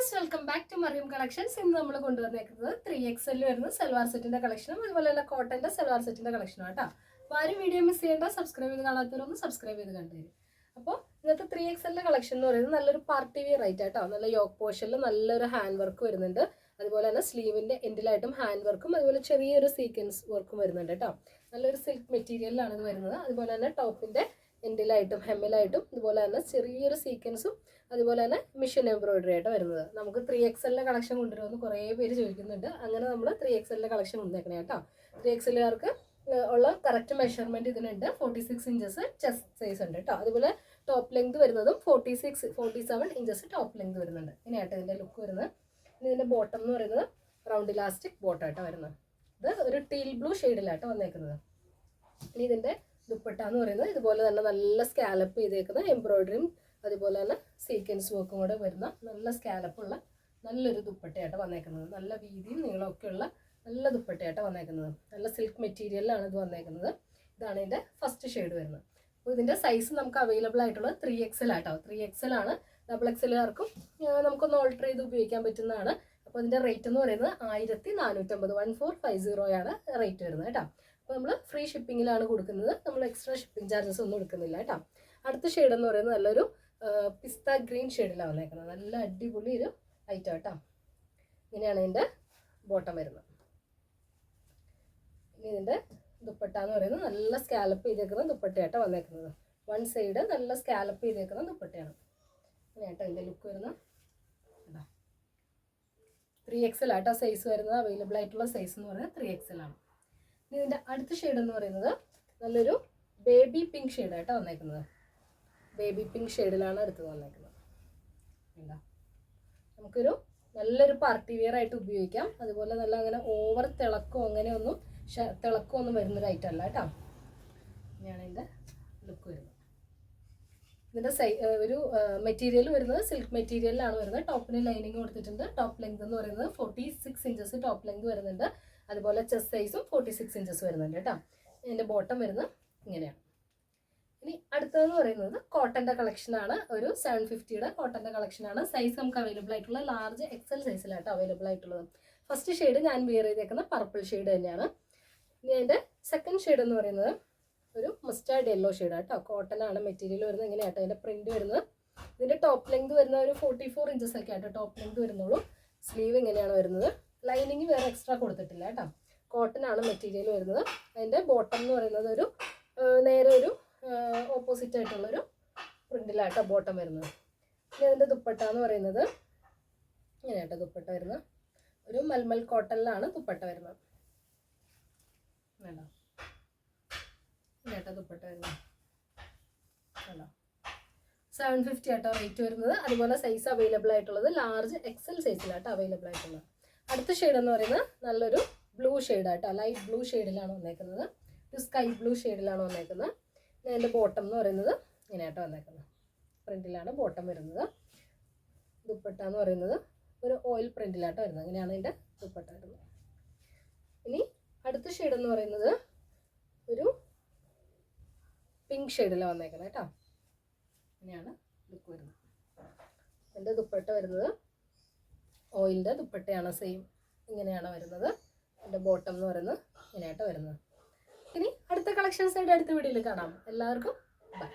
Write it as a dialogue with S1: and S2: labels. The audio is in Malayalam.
S1: Viewers, welcome back to Mariyam collections. ഇന്ന് നമ്മൾ കൊണ്ടുവന്നേക്കുന്നത് 3XL വരുന്ന സൽവാർ സെറ്റിന്റെ കളക്ഷനും അതുപോലെ തന്നെ കോട്ടന്റെ സൽവാർ സെറ്റിന്റെ കളക്ഷനും കേട്ടോ. അപ്പോൾ ആരും വീഡിയോ മിസ് ചെയ്യേണ്ട, സബ്സ്ക്രൈബ് ചെയ്ത് കാണാത്തവരൊന്ന് സബ്സ്ക്രൈബ് ചെയ്ത് കണ്ടുതരും. അപ്പോൾ ഇന്നത്തെ 3XL കളക്ഷൻ എന്ന് പറയുന്നത് നല്ലൊരു പാർട്ടി വിയർ ആയിട്ട് കേട്ടോ. നല്ല യോക്ക് പോർഷനിൽ നല്ലൊരു ഹാൻഡ് വർക്ക് വരുന്നുണ്ട്. അതുപോലെ തന്നെ സ്ലീവിന്റെ എൻഡിലായിട്ടും ഹാൻഡ് വർക്കും അതുപോലെ ചെറിയൊരു സീക്വൻസ് വർക്കും വരുന്നുണ്ട് കേട്ടോ. നല്ലൊരു സിൽക്ക് മെറ്റീരിയലിലാണ് ഇത് വരുന്നത്. അതുപോലെ തന്നെ ടോപ്പിന്റെ എൻഡിലായിട്ടും ഹെമ്മിലായിട്ടും അതുപോലെ തന്നെ ചെറിയൊരു സീക്വൻസും അതുപോലെ തന്നെ മിഷൻ എംബ്രോയിഡറി ആയിട്ട് വരുന്നത്. നമുക്ക് 3XL കളക്ഷൻ കൊണ്ടുവരുമെന്ന് കുറേ പേര് ചോദിക്കുന്നുണ്ട്. അങ്ങനെ നമ്മൾ 3XL കളക്ഷൻ കൊണ്ടുവന്നേക്കണേ കേട്ടോ. 3XLകാർക്ക് ഉള്ള കറക്റ്റ് മെഷർമെന്റ് ഇതിനുണ്ട്. 46 ഇഞ്ചസ് ചെസ്റ്റ് സൈസ് ഉണ്ട് കേട്ടോ. അതുപോലെ ടോപ്പ് ലെങ്ത് വരുന്നതും 47 ഇഞ്ചസ് ടോപ്പ് ലെങ്ത് വരുന്നുണ്ട്. ഇങ്ങനെയായിട്ട് ഇതിന്റെ ലുക്ക് വരുന്നത്. ഇതിന്റെ ബോട്ടം എന്ന് പറയുന്നത് റൗണ്ട് ഇലാസ്റ്റിക് ബോട്ടം ആയിട്ടാണ് വരുന്നത്. ഇത് ഒരു ടീൽ ബ്ലൂ ഷെയ്ഡിലായിട്ട് വന്നേക്കുന്നത്. ഇനി ഇതിന്റെ ദുപ്പട്ട എന്ന് പറയുന്നത് ഇതുപോലെ തന്നെ നല്ല സ്കാലപ്പ് ചെയ്തേക്കുന്ന എംബ്രോയിഡറിയും അതുപോലെ തന്നെ സീക്വൻസ് വർക്കും കൂടെ വരുന്ന നല്ല സ്കാലപ്പുള്ള നല്ലൊരു ദുപ്പട്ടയായിട്ട് വന്നേക്കുന്നത്. നല്ല വീതിയും നീളമൊക്കെ ഉള്ള നല്ല ദുപ്പട്ടയായിട്ട് വന്നേക്കുന്നത്. നല്ല സിൽക്ക് മെറ്റീരിയലിലാണ് ഇത് വന്നേക്കുന്നത്. ഇതാണ് ഇതിൻ്റെ ഫസ്റ്റ് ഷെയ്ഡ് വരുന്നത്. അപ്പോൾ ഇതിൻ്റെ സൈസ് നമുക്ക് അവൈലബിൾ ആയിട്ടുള്ളത് 3XL ആട്ടോ. 3XL ആണ്. XXLകാർക്കും നമുക്കൊന്ന് ഓൾട്ടർ ചെയ്ത് ഉപയോഗിക്കാൻ പറ്റുന്നതാണ്. അപ്പോൾ ഇതിൻ്റെ റേറ്റ് എന്ന് പറയുന്നത് 1450 1450 റേറ്റ് വരുന്നത് കേട്ടോ. അപ്പോൾ നമ്മൾ ഫ്രീ ഷിപ്പിങ്ങിലാണ് കൊടുക്കുന്നത്. നമ്മൾ എക്സ്ട്രാ ഷിപ്പിംഗ് ചാർജസ് ഒന്നും എടുക്കുന്നില്ല കേട്ടോ. അടുത്ത ഷെയ്ഡ് എന്ന് പറയുന്നത് നല്ലൊരു പിസ്ത ഗ്രീൻ ഷെയ്ഡിലാണ് വന്നേക്കുന്നത്. നല്ല അടിപൊളി ഒരു ഐറ്റം കേട്ടോ. ഇങ്ങനെയാണ് ഇതിൻ്റെ ബോട്ടം വരുന്നത്. ഇനി ഇതിൻ്റെ ദുപ്പട്ട എന്ന് പറയുന്നത് നല്ല സ്കാലപ്പ് ചെയ്തേക്കുന്ന ദുപ്പട്ടയായിട്ടാണ് വന്നേക്കുന്നത്. വൺ സൈഡ് നല്ല സ്കാലപ്പ് ചെയ്തേക്കുന്ന ദുപ്പട്ടയാണ്. അങ്ങനെയാട്ടോ ഇതിൻ്റെ ലുക്ക് വരുന്നത്. 3XL ആട്ടോ സൈസ് വരുന്നത്. അവൈലബിൾ ആയിട്ടുള്ള സൈസ് എന്ന് പറയുന്നത് 3XL ആണ്. ഇനി ഇതിൻ്റെ അടുത്ത ഷെയ്ഡ് എന്ന് പറയുന്നത് നല്ലൊരു ബേബി പിങ്ക് ഷെയ്ഡായിട്ടാണ് വന്നേക്കുന്നത്. ബേബി പിങ്ക് ഷെയ്ഡിലാണ് അടുത്ത് വന്നേക്കുന്നത്. എന്താ നമുക്കൊരു നല്ലൊരു പാർട്ടി വെയർ ആയിട്ട് ഉപയോഗിക്കാം. അതുപോലെ നല്ല അങ്ങനെ ഓവർ തിളക്കമൊന്നും വരുന്നൊരു ഐറ്റം അല്ല കേട്ടോ. ഇങ്ങനെയാണ് ഇതിൻ്റെ ലുക്ക് വരുന്നത്. ഇതിൻ്റെ ഒരു മെറ്റീരിയൽ വരുന്നത് സിൽക്ക് മെറ്റീരിയലിലാണ് വരുന്നത്. ടോപ്പിന് ലൈനിങ് കൊടുത്തിട്ടുണ്ട്. ടോപ്പ് ലെങ്ത് എന്ന് പറയുന്നത് 46 ഇഞ്ചസ് ടോപ്പ് ലെങ്ത് വരുന്നുണ്ട്. അതുപോലെ ചെസ്റ്റ് സൈസും 46 ഇഞ്ചസ് വരുന്നുണ്ട് കേട്ടോ. ഇതിൻ്റെ ബോട്ടം വരുന്നത് ഇങ്ങനെയാണ്. ഇനി അടുത്തതെന്ന് പറയുന്നത് കോട്ടൻ്റെ കളക്ഷനാണ്. ഒരു 750 കോട്ടൻ്റെ കളക്ഷനാണ്. സൈസ് നമുക്ക് അവൈലബിൾ ആയിട്ടുള്ള ലാർജ് XL സൈസിലായിട്ട് അവൈലബിൾ ആയിട്ടുള്ളത്. ഫസ്റ്റ് ഷെയ്ഡ് ഞാൻ വെയർ ചെയ്തേക്കുന്ന പർപ്പിൾ ഷെയ്ഡ് തന്നെയാണ്. ഇനി അതിൻ്റെ സെക്കൻഡ് ഷെയ്ഡ് എന്ന് പറയുന്നത് ഒരു മസ്റ്റാർഡ് യെല്ലോ ഷെയ്ഡാണ് കേട്ടോ. കോട്ടൺ ആണ് മെറ്റീരിയൽ വരുന്നത്. ഇങ്ങനെയാട്ടോ അതിൻ്റെ പ്രിന്റ് വരുന്നത്. ഇതിൻ്റെ ടോപ്പ് ലെങ്ത് വരുന്ന ഒരു 44 ഇഞ്ചസ് ഒക്കെ ആയിട്ട് ടോപ്പ് ലെങ്ത് വരുന്നുള്ളൂ. സ്ലീവ് ഇങ്ങനെയാണ് വരുന്നത്. ലൈനിങ് വേറെ എക്സ്ട്രാ കൊടുത്തിട്ടില്ല കേട്ടോ. കോട്ടൺ ആണ് മെറ്റീരിയൽ വരുന്നത്. അതിൻ്റെ ബോട്ടം എന്ന് പറയുന്നത് ഒരു നേരെ ഒരു ഓപ്പോസിറ്റ് ആയിട്ടുള്ളൊരു പ്രിന്റിലാട്ടോ ബോട്ടം വരുന്നത്. ഇനി അതിൻ്റെ ദുപ്പട്ട എന്ന് പറയുന്നത് ഇങ്ങനെയാട്ടോ ദുപ്പട്ട വരുന്നത്. ഒരു മൽമൽ കോട്ടണിലാണ് ദുപ്പട്ട വരുന്നത്. വേണ്ട ഇങ്ങനെയാട്ടോ ദുപ്പട്ട വരുന്നത്. വേണ്ട 750 ആട്ടോ റേറ്റ് വരുന്നത്. അതുപോലെ സൈസ് അവൈലബിൾ ആയിട്ടുള്ളത് ലാർജ് XL സൈസിലാട്ടോ അവൈലബിൾ ആയിട്ടുള്ളത്. അടുത്ത ഷെയ്ഡ് എന്ന് പറയുന്നത് നല്ലൊരു ബ്ലൂ ഷെയ്ഡാട്ടോ. ലൈറ്റ് ബ്ലൂ ഷെയ്ഡിലാണ് വന്നേക്കുന്നത്. ഒരു സ്കൈ ബ്ലൂ ഷെയ്ഡിലാണ് വന്നേക്കുന്നത്. അതിൻ്റെ ബോട്ടം എന്ന് പറയുന്നത് ഇങ്ങനെയാട്ടോ വന്നേക്കുന്നത്. പ്രിന്റിലാണ് ബോട്ടം വരുന്നത്. ദുപ്പട്ട എന്ന് പറയുന്നത് ഒരു ഓയിൽ പ്രിന്റിലാട്ടോ വരുന്നത്. ഇങ്ങനെയാണ് ഇതിൻ്റെ ദുപ്പട്ട വരുന്നത്. ഇനി അടുത്ത ഷെയ്ഡ് എന്ന് പറയുന്നത് ഒരു പിങ്ക് ഷെയ്ഡിലാണ് വന്നേക്കുന്നത് കേട്ടോ. ഇങ്ങനെയാണ് ലുക്ക് വരുന്നത്. എൻ്റെ ദുപ്പട്ട വരുന്നത് ഓയിലിൻ്റെ ദുപ്പട്ടയാണ്. സെയിം ഇങ്ങനെയാണ് വരുന്നത്. എൻ്റെ ബോട്ടം എന്ന് പറയുന്നത് ഇങ്ങനെയാട്ടോ വരുന്നത്. ഇനി അടുത്ത കളക്ഷൻസ് ആയിട്ട് അടുത്ത വീഡിയോയിൽ കാണാം. എല്ലാവർക്കും ബൈ.